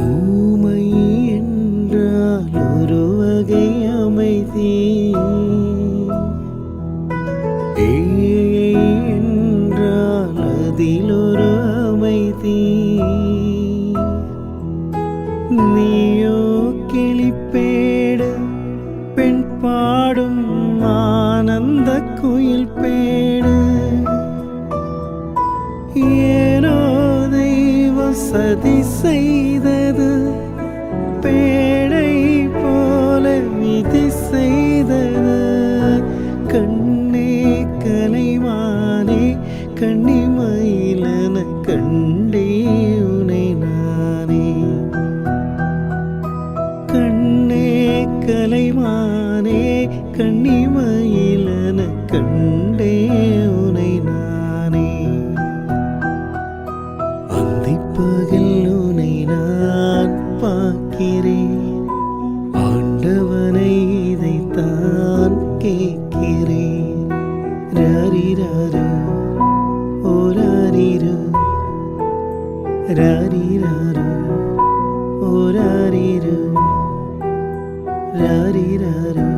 ஊமை என்றால் ஒரு வகை அமைதி, ஏழை என்றால் அதில் ஒரு அமைதி. நீயோ கிளிப்பேடு, பெண் பாடும் ஆனந்த குயில் பேடு. ஏனோ தெய்வம் சதி செய்தது, பேடை போல விதி செய்தது. கண்ணே கலைமானே கண்ணிமயிலன கண்டே உனை நானே. கண்ணே கலைமானே கண்ணிமயிலன கண்டே உனை நானே. அந்திப்பகல் உனை நான் பார்க்கிறேன், ஆண்டவனை இதைத்தான் கேட்கிறேன். ராரிராரோ ஓ ராரிரோ, ராரிராரோ ஓ ராரிரோ, ராரிராரோ.